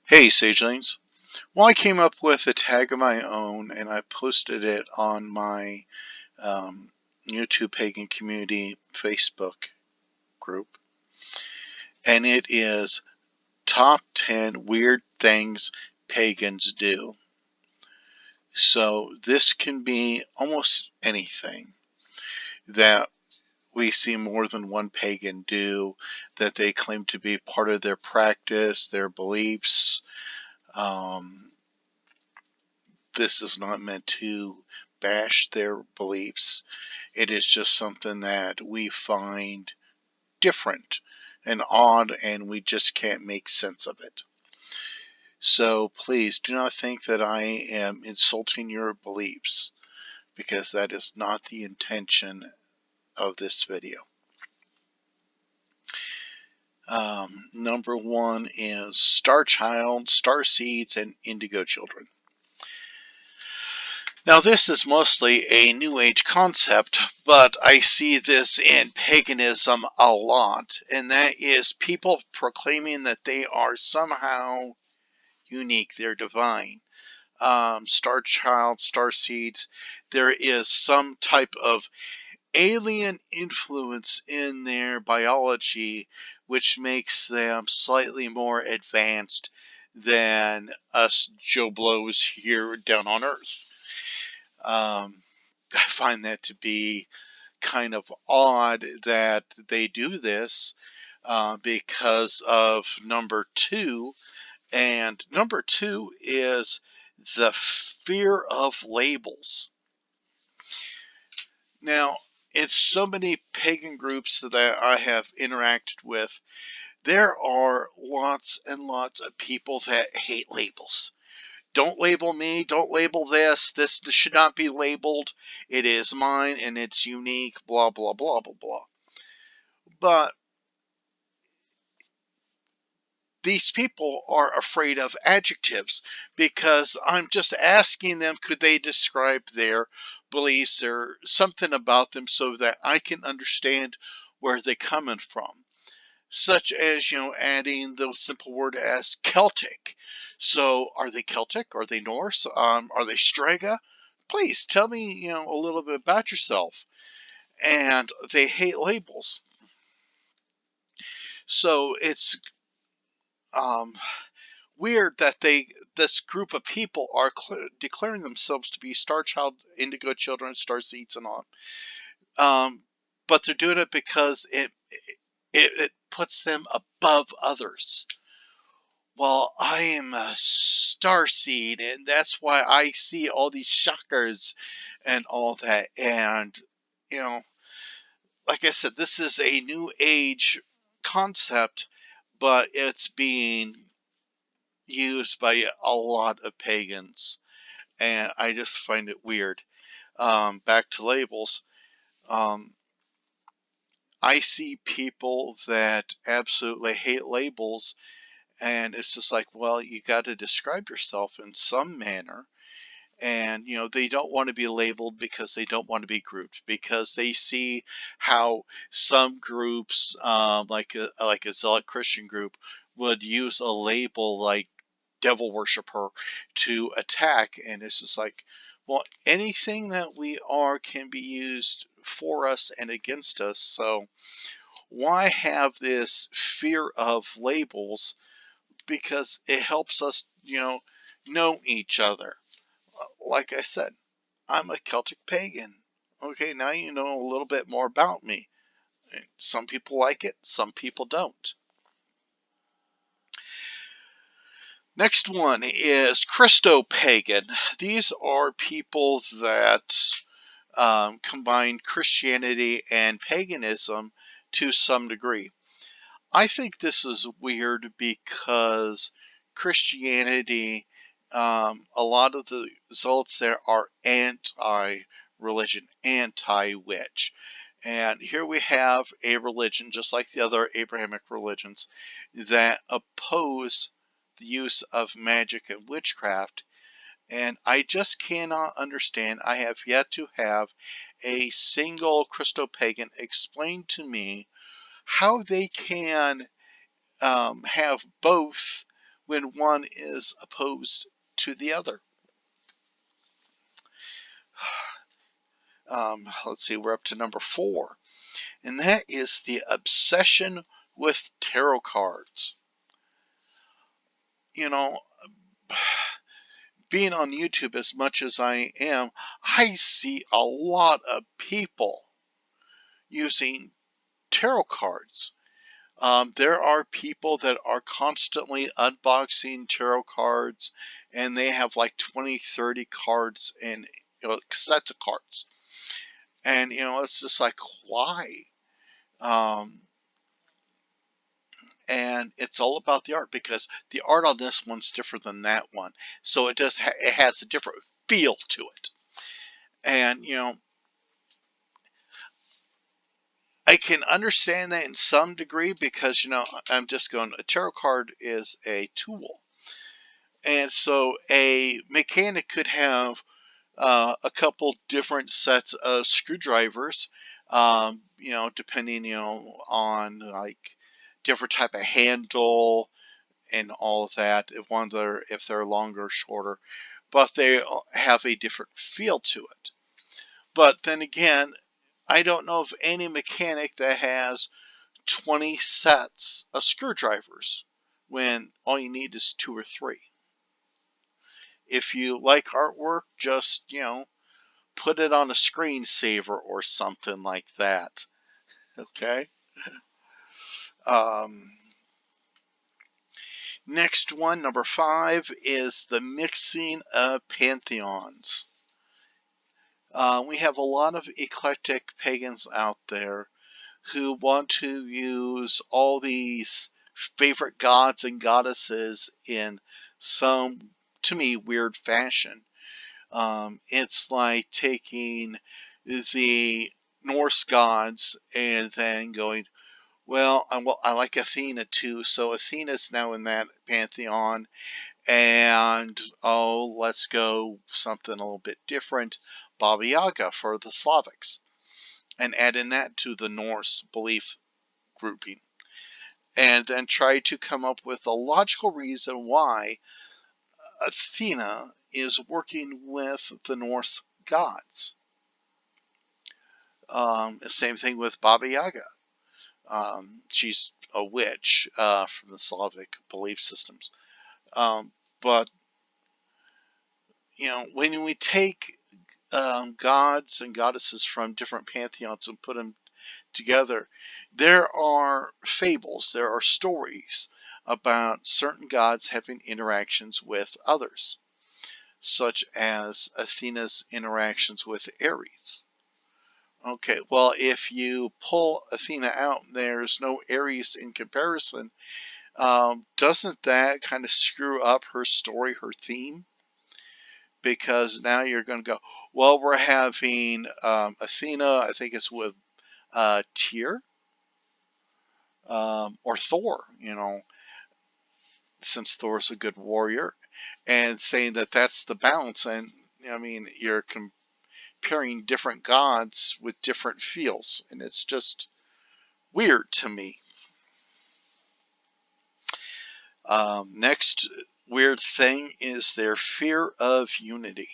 Hey Sagelings. Well, I came up with a tag of my own and I posted it on my um, YouTube Pagan Community Facebook group. And it is Top 10 Weird Things Pagans Do. So this can be almost anything that we see more than one pagan do that they claim to be part of their practice, their beliefs. Um, this is not meant to bash their beliefs. It is just something that we find different and odd, and we just can't make sense of it. So please do not think that I am insulting your beliefs, because that is not the intention of this video. Number one is Star Child, Star Seeds, and Indigo Children. Now, this is mostly a New Age concept, but I see this in paganism a lot, and that is people proclaiming that they are somehow unique, they're divine. Star Child, Star Seeds, there is some type of alien influence in their biology which makes them slightly more advanced than us Joe Blows here down on Earth. I find that to be kind of odd that they do this because of number two. And number two is the fear of labels. Now, in so many pagan groups that I have interacted with, there are lots and lots of people that hate labels. Don't label me, don't label this should not be labeled, it is mine and it's unique, blah, blah, blah, blah, blah. But these people are afraid of adjectives because I'm just asking them, could they describe their beliefs or something about them so that I can understand where they're coming from? Such as, adding the simple word as Celtic. So are they Celtic? Are they Norse? Are they Strega? Please tell me, a little bit about yourself. And they hate labels. So it's um, weird that this group of people are declaring themselves to be Star Child, Indigo Children, Star Seeds, and all. But they're doing it because it puts them above others. Well, I am a star seed, and that's why I see all these chakras and all that. And, you know, like I said, this is a new age concept, but it's being used by a lot of pagans. And I just find it weird. Back to labels. Um, I see people that absolutely hate labels. And it's just like, well, you got to describe yourself in some manner. And, they don't want to be labeled because they don't want to be grouped, because they see how some groups, like a zealot Christian group, would use a label like devil worshiper to attack. And it's just like, well, anything that we are can be used for us and against us. So why have this fear of labels? Because it helps us, know each other. Like I said, I'm a Celtic pagan. Okay, now you know a little bit more about me. Some people like it, some people don't. Next one is Christo-pagan. These are people that combine Christianity and paganism to some degree. I think this is weird because Christianity, a lot of the zealots there are anti-religion, anti-witch. And here we have a religion, just like the other Abrahamic religions, that oppose the use of magic and witchcraft. And I just cannot understand. I have yet to have a single Christo-pagan explain to me how they can have both when one is opposed to the other. Let's see, we're up to number 4, and that is the obsession with tarot cards. You know, being on YouTube as much as I am, I see a lot of people using tarot cards. There are people that are constantly unboxing tarot cards, and they have like 20, 30 cards and sets of cards. And, it's just like, why? Um, and it's all about the art, because the art on this one's different than that one. So it has a different feel to it. And, I can understand that in some degree, because, I'm just going, a tarot card is a tool. And so a mechanic could have a couple different sets of screwdrivers, depending, on like different type of handle and all of that. If they're longer or shorter, but they have a different feel to it. But then again, I don't know of any mechanic that has 20 sets of screwdrivers when all you need is 2 or 3. If you like artwork, just, put it on a screensaver or something like that. Okay. Um, Next one, number 5, is the mixing of pantheons. We have a lot of eclectic pagans out there who want to use all these favorite gods and goddesses in some, to me, weird fashion. It's like taking the Norse gods and then going, well, I like Athena too, so Athena's now in that pantheon, and let's go something a little bit different, Baba Yaga for the Slavics, and add in that to the Norse belief grouping, and then try to come up with a logical reason why Athena is working with the Norse gods. Same thing with Baba Yaga. She's a witch from the Slavic belief systems. But, when we take gods and goddesses from different pantheons and put them together, there are fables, there are stories about certain gods having interactions with others, such as Athena's interactions with Ares. Okay, well, if you pull Athena out, there's no Ares in comparison. Doesn't that kind of screw up her story, her theme? Because now you're going to go, well, we're having Athena, I think it's with Tyr, or Thor, since Thor's a good warrior, and saying that that's the balance. And I mean, you're comparing different gods with different feels, and it's just weird to me. Next weird thing is their fear of unity.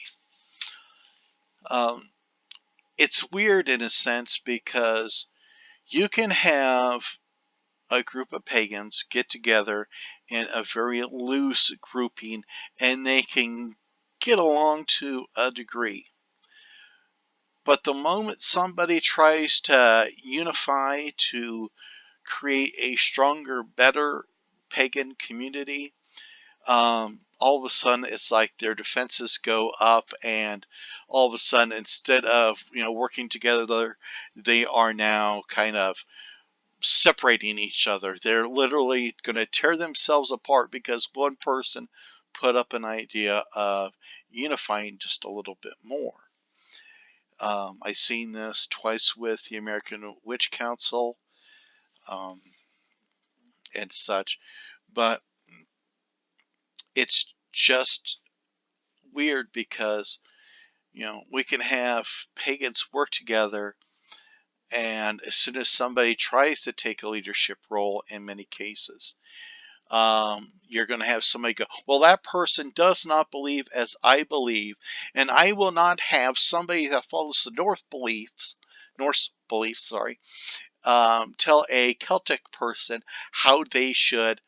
It's weird in a sense because you can have a group of pagans get together in a very loose grouping, and they can get along to a degree. But the moment somebody tries to unify to create a stronger, better pagan community, all of a sudden it's like their defenses go up, and all of a sudden, instead of working together, they are now kind of separating each other. They're literally going to tear themselves apart because one person put up an idea of unifying just a little bit more. I've seen this twice with the American Witch Council and such, but it's just weird because we can have pagans work together, and as soon as somebody tries to take a leadership role, in many cases, You're going to have somebody go, well, that person does not believe as I believe, and I will not have somebody that follows the Norse beliefs, tell a Celtic person how they should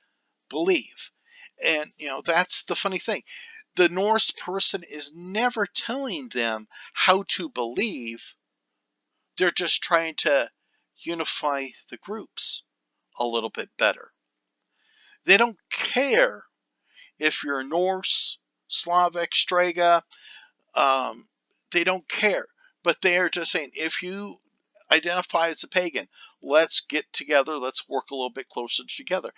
believe. And, that's the funny thing. The Norse person is never telling them how to believe. They're just trying to unify the groups a little bit better. They don't care if you're Norse, Slavic, Strega. Um, they don't care. But they are just saying, if you identify as a pagan, let's get together, let's work a little bit closer together.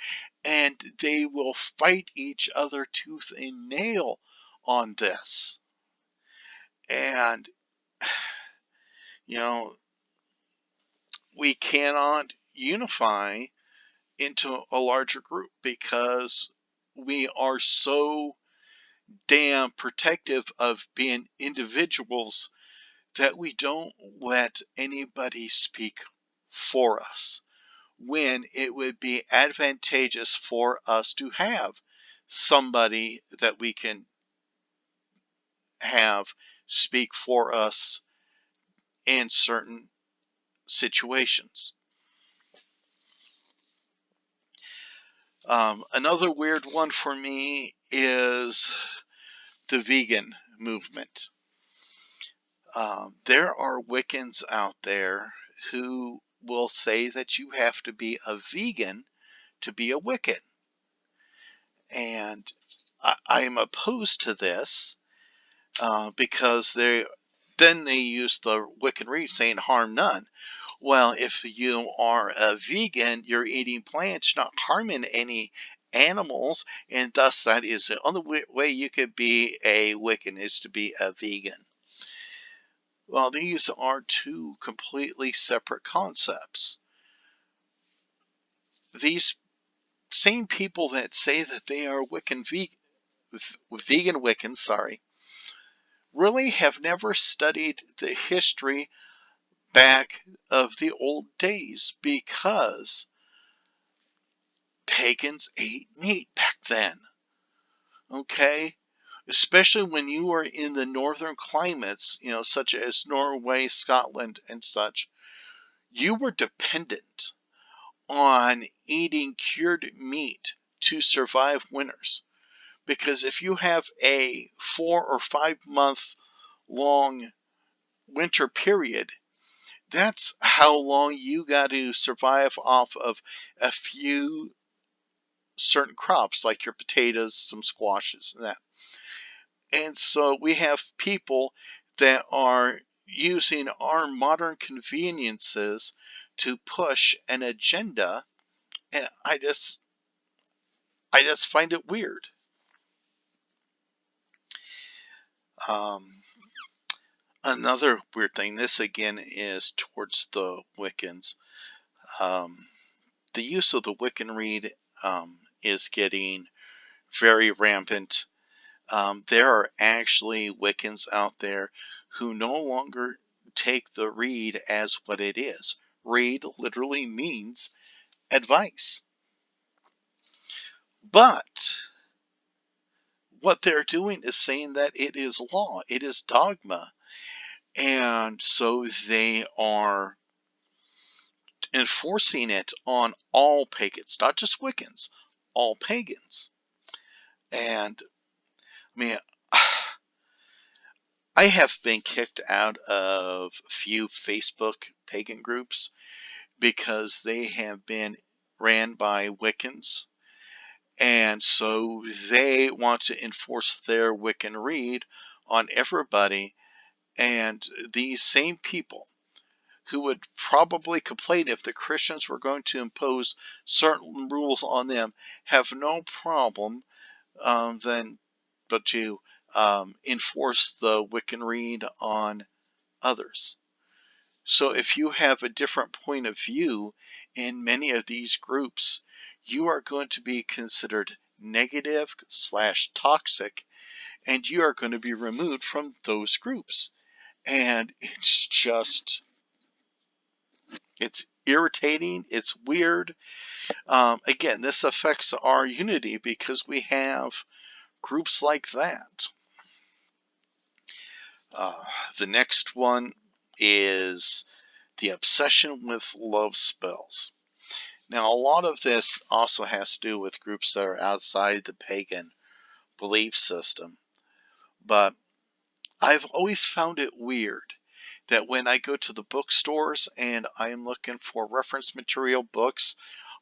And they will fight each other tooth and nail on this. And, you know, we cannot unify into a larger group because we are so damn protective of being individuals that we don't let anybody speak for us, when it would be advantageous for us to have somebody that we can have speak for us in certain situations. Another weird one for me is the vegan movement. There are Wiccans out there who will say that you have to be a vegan to be a Wiccan. And I am opposed to this because they use the Wiccan read saying harm none. Well, if you are a vegan, you're eating plants, not harming any animals, and thus that is the only way you could be a Wiccan is to be a vegan. Well, these are two completely separate concepts. These same people that say that they are vegan Wiccans, really have never studied the history back of the old days, because pagans ate meat back then. Okay? Especially when you were in the northern climates, such as Norway, Scotland, and such, you were dependent on eating cured meat to survive winters. Because if you have a 4 or 5 month long winter period, that's how long you got to survive off of a few certain crops, like your potatoes, some squashes, and that. And so we have people that are using our modern conveniences to push an agenda, and I just find it weird. Um, Another weird thing, this again is towards the Wiccans. Um, the use of the Wiccan reed is getting very rampant. There are actually Wiccans out there who no longer take the reed as what it is. Reed literally means advice. But what they're doing is saying that it is law, it is dogma. And so they are enforcing it on all pagans, not just Wiccans, all pagans. And I mean, I have been kicked out of a few Facebook pagan groups because they have been ran by Wiccans. And so they want to enforce their Wiccan read on everybody. And these same people who would probably complain if the Christians were going to impose certain rules on them have no problem but to enforce the Wiccan read on others. So if you have a different point of view in many of these groups, you are going to be considered negative/toxic, and you are going to be removed from those groups. And it's irritating. It's weird. Again, this affects our unity because we have groups like that. The next one is the obsession with love spells. Now, a lot of this also has to do with groups that are outside the pagan belief system, but I've always found it weird that when I go to the bookstores and I'm looking for reference material books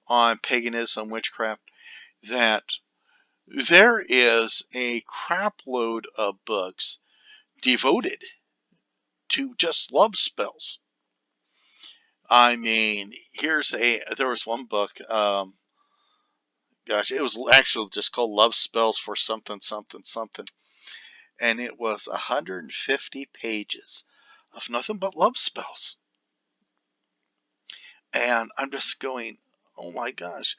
on paganism, witchcraft, that there is a crapload of books devoted to just love spells. I mean, there was one book, gosh, it was actually just called Love Spells for something, something, something. And it was 150 pages of nothing but love spells. And I'm just going, oh my gosh.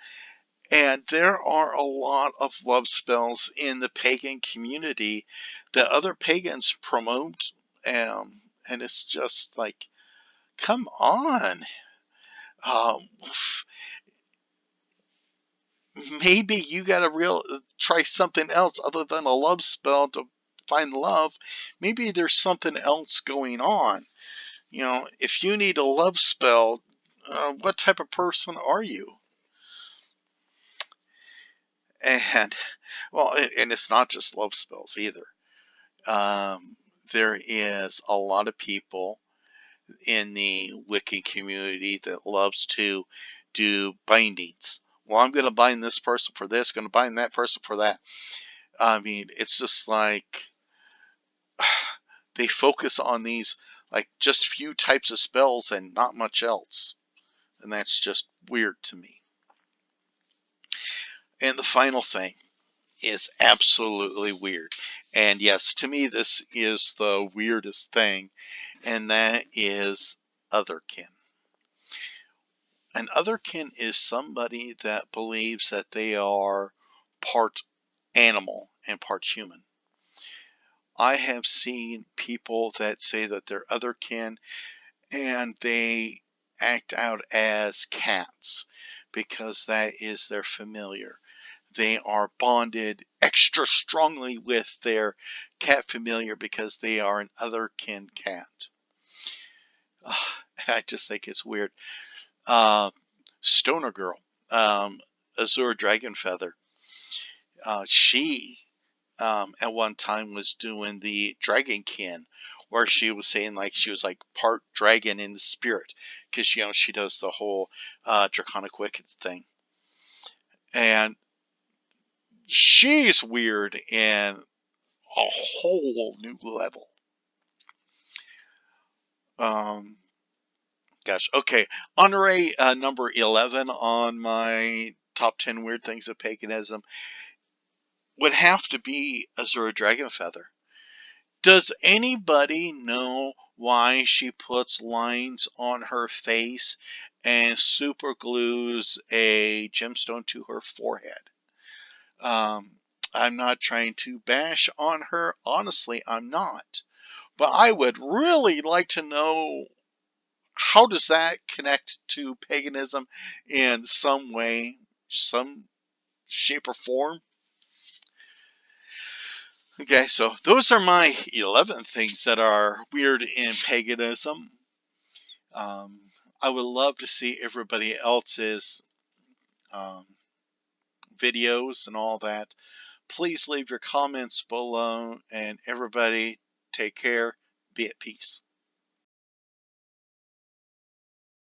And there are a lot of love spells in the pagan community that other pagans promote. And it's just like, come on. Um, Maybe you got to try something else other than a love spell to find love. Maybe there's something else going on. You know, if you need a love spell, what type of person are you? And well, and it's not just love spells either. Um, there is a lot of people in the Wiccan community that loves to do bindings. Well, I'm going to bind this person for this, going to bind that person for that. I mean, it's just like they focus on these like just few types of spells and not much else. And that's just weird to me. And the final thing is absolutely weird. And yes, to me, this is the weirdest thing, and that is otherkin. An otherkin is somebody that believes that they are part animal and part human. I have seen people that say that they're otherkin and they act out as cats because that is their familiar. They are bonded extra strongly with their cat familiar because they are an otherkin cat. I just think it's weird. Stoner Girl, Azure Dragon Feather, she at one time was doing the Dragonkin, where she was saying like she was like part dragon in spirit, because she does the whole draconic wicked thing, and she's weird in a whole new level. Um, Gosh, okay, honorary number 11 on my top 10 weird things of paganism would have to be Azura Dragon Feather. Does anybody know why she puts lines on her face and super glues a gemstone to her forehead? I'm not trying to bash on her. Honestly, I'm not. But I would really like to know, how does that connect to paganism in some way, some shape or form? Okay, so those are my 11 things that are weird in paganism. Um, I would love to see everybody else's um, videos and all that. Please leave your comments below, and everybody take care. Be at peace.